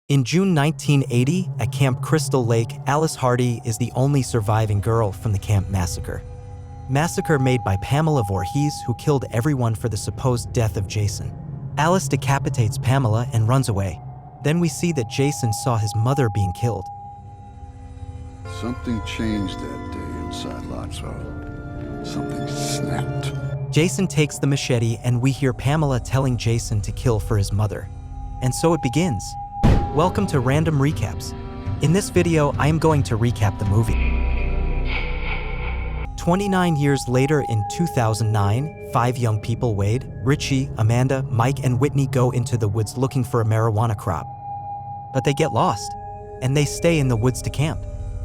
In June 1980, at Camp Crystal Lake, Alice Hardy is the only surviving girl from the camp massacre. Massacre made by Pamela Voorhees, who killed everyone for the supposed death of Jason. Alice decapitates Pamela and runs away. Then we see that Jason saw his mother being killed. Something changed that day inside Lotso. Something snapped. Jason takes the machete and we hear Pamela telling Jason to kill for his mother. And so it begins. Welcome to Random Recaps. In this video, I am going to recap the movie. 29 years later in 2009, 5 young people, Wade, Richie, Amanda, Mike, and Whitney, go into the woods looking for a marijuana crop. But they get lost, and they stay in the woods to camp.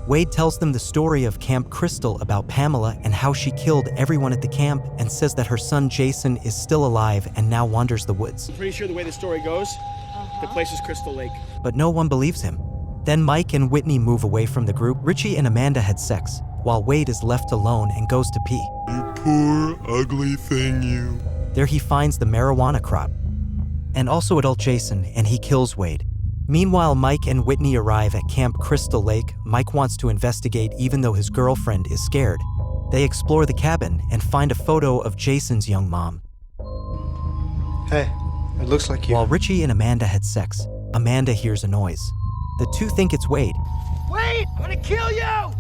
Wade tells them the story of Camp Crystal about Pamela and how she killed everyone at the camp and says that her son Jason is still alive and now wanders the woods. I'm pretty sure the way the story goes, the place is Crystal Lake. But no one believes him. Then Mike and Whitney move away from the group. Richie and Amanda had sex, while Wade is left alone and goes to pee. You poor, ugly thing, you. There he finds the marijuana crop, and also adult Jason, and he kills Wade. Meanwhile, Mike and Whitney arrive at Camp Crystal Lake. Mike wants to investigate even though his girlfriend is scared. They explore the cabin and find a photo of Jason's young mom. Hey, it looks like you. While Richie and Amanda had sex, Amanda hears a noise. The two think it's Wade. Wait, I'm gonna kill you!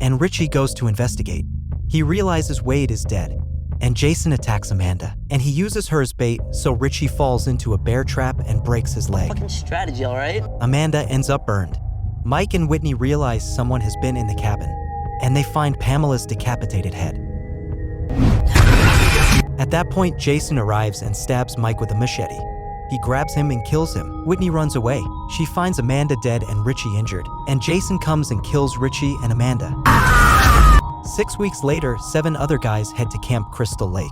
And Richie goes to investigate. He realizes Wade is dead, and Jason attacks Amanda, and he uses her as bait, so Richie falls into a bear trap and breaks his leg. Fucking strategy, all right? Amanda ends up burned. Mike and Whitney realize someone has been in the cabin, and they find Pamela's decapitated head. At that point, Jason arrives and stabs Mike with a machete. He grabs him and kills him. Whitney runs away. She finds Amanda dead and Richie injured, and Jason comes and kills Richie and Amanda. 6 weeks later, 7 other guys head to Camp Crystal Lake.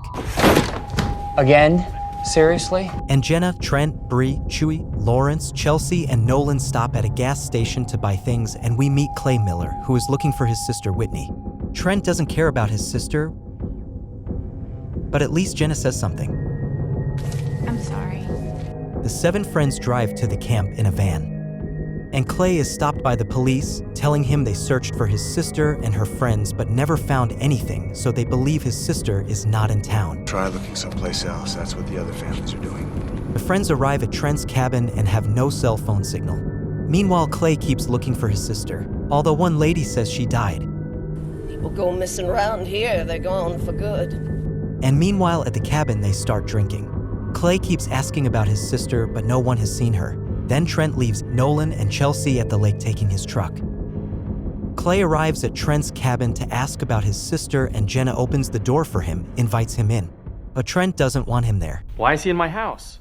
Again? Seriously? And Jenna, Trent, Bree, Chewy, Lawrence, Chelsea, and Nolan stop at a gas station to buy things, and we meet Clay Miller, who is looking for his sister Whitney. Trent doesn't care about his sister, but at least Jenna says something. I'm sorry. The 7 friends drive to the camp in a van. And Clay is stopped by the police, telling him they searched for his sister and her friends but never found anything, so they believe his sister is not in town. Try looking someplace else. That's what the other families are doing. The friends arrive at Trent's cabin and have no cell phone signal. Meanwhile, Clay keeps looking for his sister, although one lady says she died. People go missing around here, they're gone for good. And meanwhile, at the cabin, they start drinking. Clay keeps asking about his sister, but no one has seen her. Then Trent leaves Nolan and Chelsea at the lake taking his truck. Clay arrives at Trent's cabin to ask about his sister, and Jenna opens the door for him, invites him in. But Trent doesn't want him there. Why is he in my house?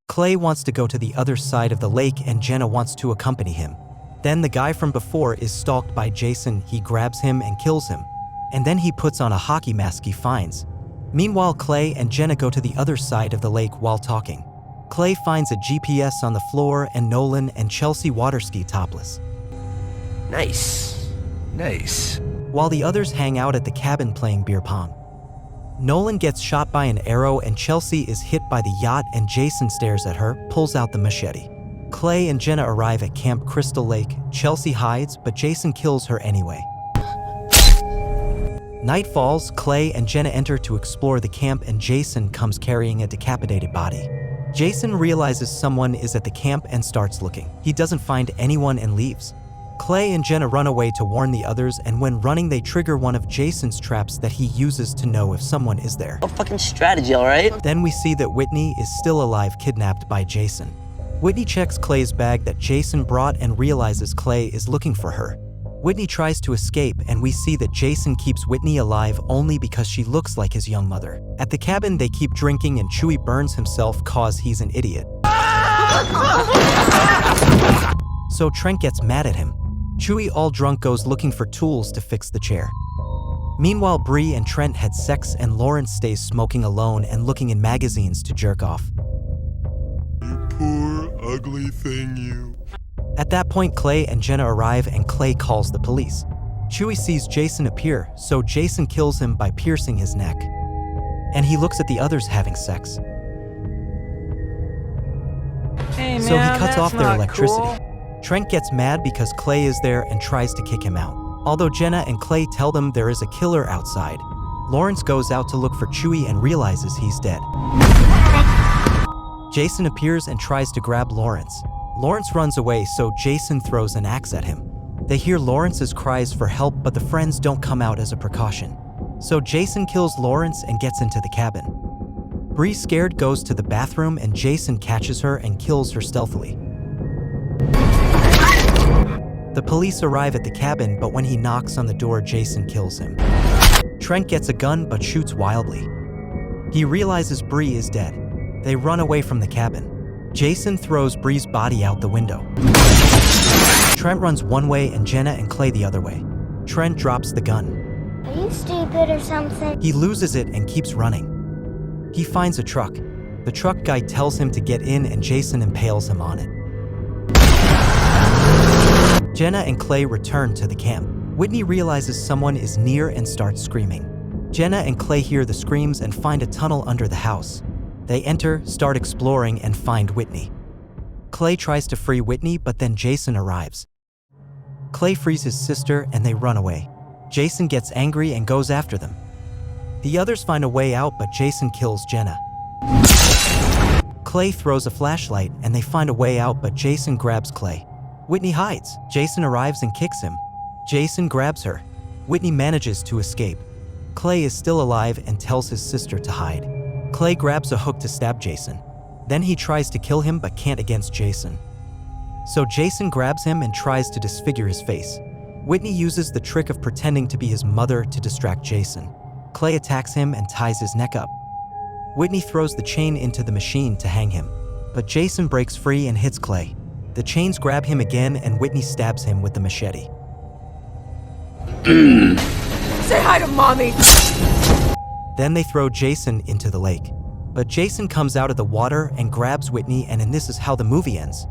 Clay wants to go to the other side of the lake and Jenna wants to accompany him. Then the guy from before is stalked by Jason. He grabs him and kills him. And then he puts on a hockey mask he finds. Meanwhile, Clay and Jenna go to the other side of the lake while talking. Clay finds a GPS on the floor and Nolan and Chelsea water ski topless. Nice. Nice. While the others hang out at the cabin playing beer pong. Nolan gets shot by an arrow and Chelsea is hit by the yacht, and Jason stares at her, pulls out the machete. Clay and Jenna arrive at Camp Crystal Lake. Chelsea hides, but Jason kills her anyway. Night falls, Clay and Jenna enter to explore the camp, and Jason comes carrying a decapitated body. Jason realizes someone is at the camp and starts looking. He doesn't find anyone and leaves. Clay and Jenna run away to warn the others, and when running, they trigger one of Jason's traps that he uses to know if someone is there. Oh, fucking strategy, all right? Then we see that Whitney is still alive, kidnapped by Jason. Whitney checks Clay's bag that Jason brought and realizes Clay is looking for her. Whitney tries to escape, and we see that Jason keeps Whitney alive only because she looks like his young mother. At the cabin, they keep drinking and Chewy burns himself cause he's an idiot. So Trent gets mad at him. Chewy, all drunk, goes looking for tools to fix the chair. Meanwhile, Bree and Trent had sex and Lawrence stays smoking alone and looking in magazines to jerk off. You poor, ugly thing, you. At that point, Clay and Jenna arrive and Clay calls the police. Chewy sees Jason appear, so Jason kills him by piercing his neck. And he looks at the others having sex. Hey, So he cuts off their electricity. Cool. Trent gets mad because Clay is there and tries to kick him out. Although Jenna and Clay tell them there is a killer outside, Lawrence goes out to look for Chewie and realizes he's dead. Jason appears and tries to grab Lawrence. Lawrence runs away, so Jason throws an axe at him. They hear Lawrence's cries for help, but the friends don't come out as a precaution. So Jason kills Lawrence and gets into the cabin. Bree, scared, goes to the bathroom and Jason catches her and kills her stealthily. The police arrive at the cabin, but when he knocks on the door, Jason kills him. Trent gets a gun but shoots wildly. He realizes Bree is dead. They run away from the cabin. Jason throws Bree's body out the window. Trent runs one way and Jenna and Clay the other way. Trent drops the gun. Are you stupid or something? He loses it and keeps running. He finds a truck. The truck guy tells him to get in and Jason impales him on it. Jenna and Clay return to the camp. Whitney realizes someone is near and starts screaming. Jenna and Clay hear the screams and find a tunnel under the house. They enter, start exploring, and find Whitney. Clay tries to free Whitney, but then Jason arrives. Clay frees his sister and they run away. Jason gets angry and goes after them. The others find a way out, but Jason kills Jenna. Clay throws a flashlight and they find a way out, but Jason grabs Clay. Whitney hides. Jason arrives and kicks him. Jason grabs her. Whitney manages to escape. Clay is still alive and tells his sister to hide. Clay grabs a hook to stab Jason. Then he tries to kill him but can't against Jason. So Jason grabs him and tries to disfigure his face. Whitney uses the trick of pretending to be his mother to distract Jason. Clay attacks him and ties his neck up. Whitney throws the chain into the machine to hang him, but Jason breaks free and hits Clay. The chains grab him again and Whitney stabs him with the machete. Say hi to Mommy! Then they throw Jason into the lake. But Jason comes out of the water and grabs Whitney, and this is how the movie ends.